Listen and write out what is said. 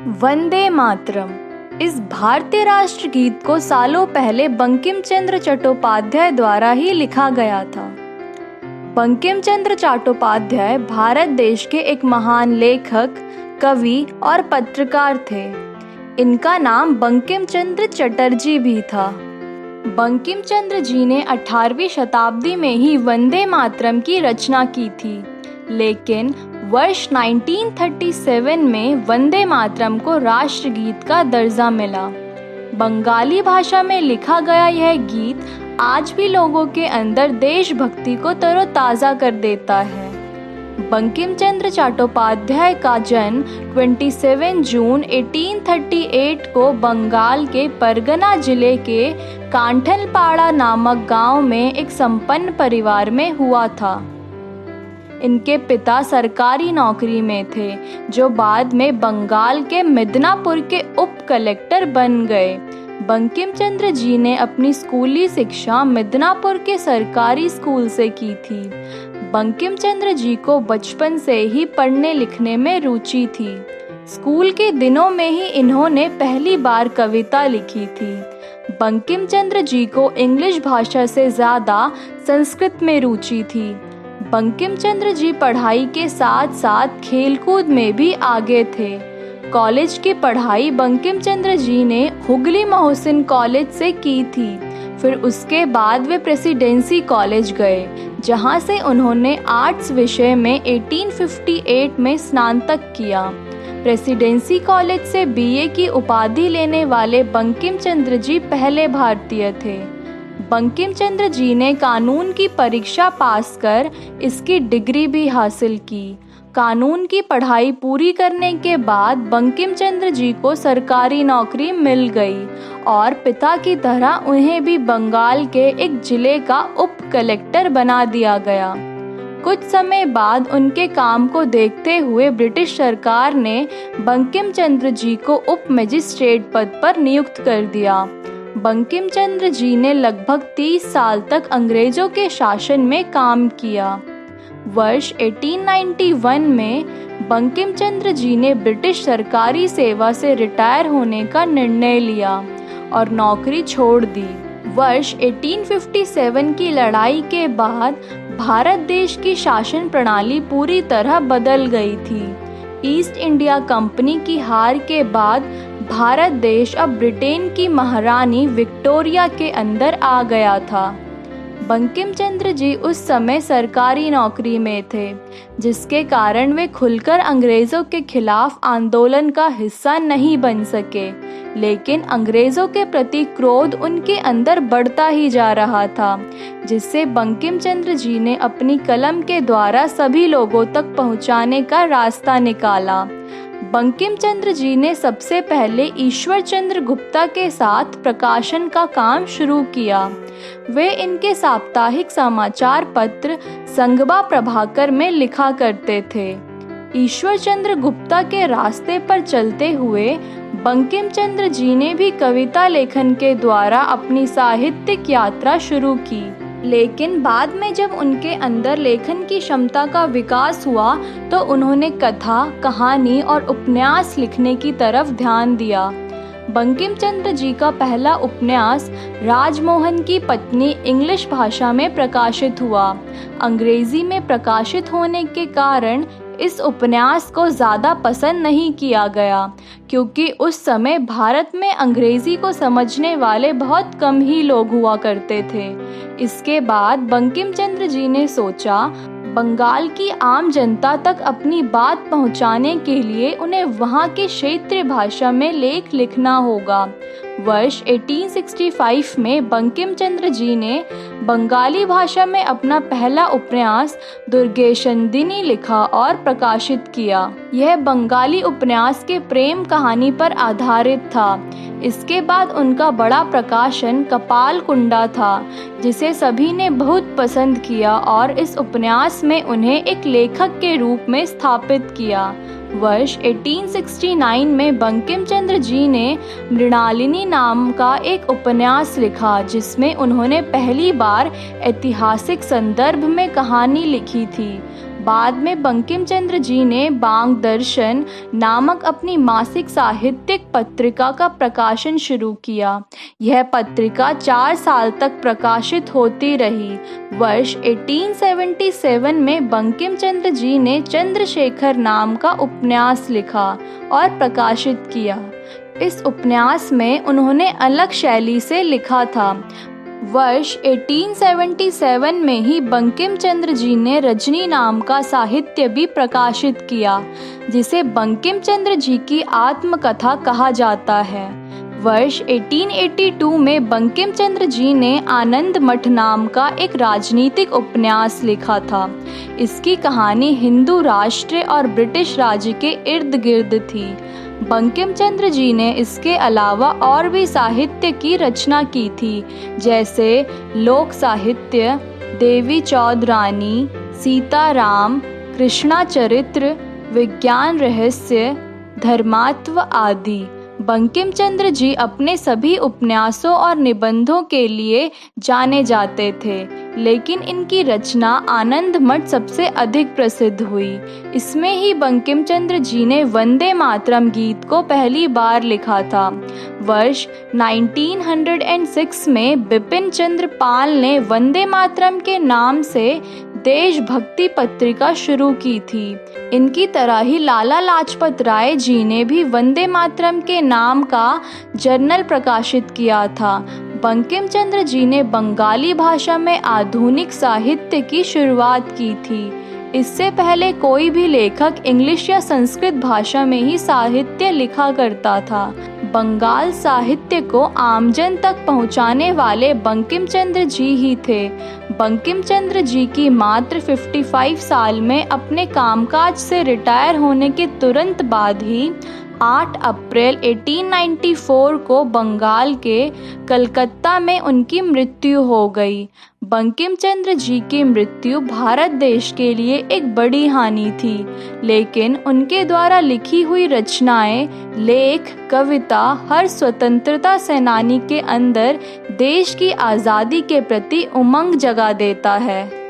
वंदे मातरम इस भारतीय राष्ट्र गीत को सालों पहले बंकिम चंद्र चट्टोपाध्याय द्वारा ही लिखा गया था। बंकिम चंद्र चट्टोपाध्याय भारत देश के एक महान लेखक, कवि और पत्रकार थे। इनका नाम बंकिम चंद्र चटर्जी भी था। बंकिम चंद्र जी ने 18वीं शताब्दी में ही वंदे मातरम की रचना की थी, लेकिन वर्ष 1937 में वंदे मातरम को राष्ट्रगीत का दर्जा मिला। बंगाली भाषा में लिखा गया यह गीत आज भी लोगों के अंदर देशभक्ति को तरोताज़ा कर देता है। बंकिम चंद्र चट्टोपाध्याय का जन्म 27 जून 1838 को बंगाल के परगना जिले के कांठलपाड़ा नामक गांव में एक संपन्न परिवार में हुआ था। इनके पिता सरकारी नौकरी में थे, जो बाद में बंगाल के मिदनापुर के उप कलेक्टर बन गए। बंकिम चंद्र जी ने अपनी स्कूली शिक्षा मिदनापुर के सरकारी स्कूल से की थी। बंकिम चंद्र जी को बचपन से ही पढ़ने लिखने में रुचि थी। स्कूल के दिनों में ही इन्होंने पहली बार कविता लिखी थी। बंकिम चंद्र जी को इंग्लिश भाषा से ज़्यादा संस्कृत में रुचि थी। बंकिम चंद्र जी पढ़ाई के साथ साथ खेलकूद में भी आगे थे। कॉलेज की पढ़ाई बंकिम चंद्र जी ने हुगली मोहसिन कॉलेज से की थी। फिर उसके बाद वे प्रेसिडेंसी कॉलेज गए, जहां से उन्होंने आर्ट्स विषय में 1858 में स्नातक किया। प्रेसिडेंसी कॉलेज से बीए की उपाधि लेने वाले बंकिम चंद्र जी पहले भारतीय थे। बंकिम चंद्र जी ने कानून की परीक्षा पास कर इसकी डिग्री भी हासिल की। कानून की पढ़ाई पूरी करने के बाद बंकिम चंद्र जी को सरकारी नौकरी मिल गई और पिता की तरह उन्हें भी बंगाल के एक जिले का उप कलेक्टर बना दिया गया। कुछ समय बाद उनके काम को देखते हुए ब्रिटिश सरकार ने बंकिम चंद्र जी को उप मजिस्ट्रेट पद पर नियुक्त कर दिया। बंकिम चंद्र जी ने लगभग 30 साल तक अंग्रेजों के शासन में काम किया। वर्ष 1891 में बंकिम चंद्र जी ने ब्रिटिश सरकारी सेवा से रिटायर होने का निर्णय लिया और नौकरी छोड़ दी। वर्ष 1857 की लड़ाई के बाद भारत देश की शासन प्रणाली पूरी तरह बदल गई थी। ईस्ट इंडिया कंपनी की हार के बाद भारत देश अब ब्रिटेन की महारानी विक्टोरिया के अंदर आ गया था। बंकिम चंद्र जी उस समय सरकारी नौकरी में थे, जिसके कारण वे खुलकर अंग्रेज़ों के खिलाफ आंदोलन का हिस्सा नहीं बन सके, लेकिन अंग्रेज़ों के प्रति क्रोध उनके अंदर बढ़ता ही जा रहा था, जिससे बंकिम चंद्र जी ने अपनी कलम के द्वारा सभी लोगों तक पहुंचाने का रास्ता निकाला। बंकिम चंद्र जी ने सबसे पहले ईश्वर चंद्र गुप्ता के साथ प्रकाशन का काम शुरू किया। वे इनके साप्ताहिक समाचार पत्र संघबा प्रभाकर में लिखा करते थे। ईश्वर चंद्र गुप्ता के रास्ते पर चलते हुए बंकिम चंद्र जी ने भी कविता लेखन के द्वारा अपनी साहित्यिक यात्रा शुरू की, लेकिन बाद में जब उनके अंदर लेखन की क्षमता का विकास हुआ तो उन्होंने कथा, कहानी और उपन्यास लिखने की तरफ ध्यान दिया। बंकिम चंद्र जी का पहला उपन्यास राजमोहन की पत्नी इंग्लिश भाषा में प्रकाशित हुआ। अंग्रेजी में प्रकाशित होने के कारण इस उपन्यास को ज़्यादा पसंद नहीं किया गया, क्योंकि उस समय भारत में अंग्रेज़ी को समझने वाले बहुत कम ही लोग हुआ करते थे। इसके बाद बंकिम चंद्र जी ने सोचा, बंगाल की आम जनता तक अपनी बात पहुंचाने के लिए उन्हें वहां के क्षेत्रीय भाषा में लेख लिखना होगा। वर्ष 1865 में बंकिम चंद्र जी ने बंगाली भाषा में अपना पहला उपन्यास दुर्गेशनंदिनी लिखा और प्रकाशित किया। यह बंगाली उपन्यास के प्रेम कहानी पर आधारित था। इसके बाद उनका बड़ा प्रकाशन कपाल कुंडा था, जिसे सभी ने बहुत पसंद किया और इस उपन्यास में उन्हें एक लेखक के रूप में स्थापित किया। वर्ष 1869 में बंकिम चंद्र जी ने मृणालिनी नाम का एक उपन्यास लिखा, जिसमें उन्होंने पहली बार ऐतिहासिक संदर्भ में कहानी लिखी थी। बाद में बंकिम चंद्र जी ने बांग दर्शन नामक अपनी मासिक साहित्यिक पत्रिका का प्रकाशन शुरू किया। यह पत्रिका 4 साल तक प्रकाशित होती रही। वर्ष 1877 में बंकिम चंद्र जी ने चंद्रशेखर नाम का उपन्यास लिखा और प्रकाशित किया। इस उपन्यास में उन्होंने अलग शैली से लिखा था। वर्ष 1877 में ही बंकिम चंद्र जी ने रजनी नाम का साहित्य भी प्रकाशित किया, जिसे बंकिम चंद्र जी की आत्मकथा कहा जाता है। वर्ष 1882 में बंकिम चंद्र जी ने आनंद मठ नाम का एक राजनीतिक उपन्यास लिखा था। इसकी कहानी हिंदू राष्ट्र और ब्रिटिश राज्य के इर्द गिर्द थी। बंकिम चंद्र जी ने इसके अलावा और भी साहित्य की रचना की थी, जैसे लोक साहित्य, देवी चौधरानी, सीताराम, कृष्णा चरित्र, विज्ञान रहस्य, धर्मात्व आदि। बंकिम चंद्र जी अपने सभी उपन्यासों और निबंधों के लिए जाने जाते थे, लेकिन इनकी रचना आनंद मठ सबसे अधिक प्रसिद्ध हुई। इसमें ही बंकिम चंद्र जी ने वंदे मातरम गीत को पहली बार लिखा था। वर्ष 1906 में बिपिन चंद्र पाल ने वंदे मातरम के नाम से देशभक्ति पत्रिका शुरू की थी। इनकी तरह ही लाला लाजपत राय जी ने भी वंदे मातरम के नाम का जर्नल प्रकाशित किया था। बंकिम चंद्र जी ने बंगाली भाषा में आधुनिक साहित्य की शुरुआत की थी। इससे पहले कोई भी लेखक इंग्लिश या संस्कृत भाषा में ही साहित्य लिखा करता था। बंगाल साहित्य को आमजन तक पहुंचाने वाले बंकिम चंद्र जी ही थे। बंकिम चंद्र जी की मात्र 55 साल में अपने कामकाज से रिटायर होने के तुरंत बाद ही 8 अप्रैल 1894 को बंगाल के कलकत्ता में उनकी मृत्यु हो गई। बंकिम चंद्र जी की मृत्यु भारत देश के लिए एक बड़ी हानि थी, लेकिन उनके द्वारा लिखी हुई रचनाएं, लेख, कविता हर स्वतंत्रता सेनानी के अंदर देश की आज़ादी के प्रति उमंग जगा देता है।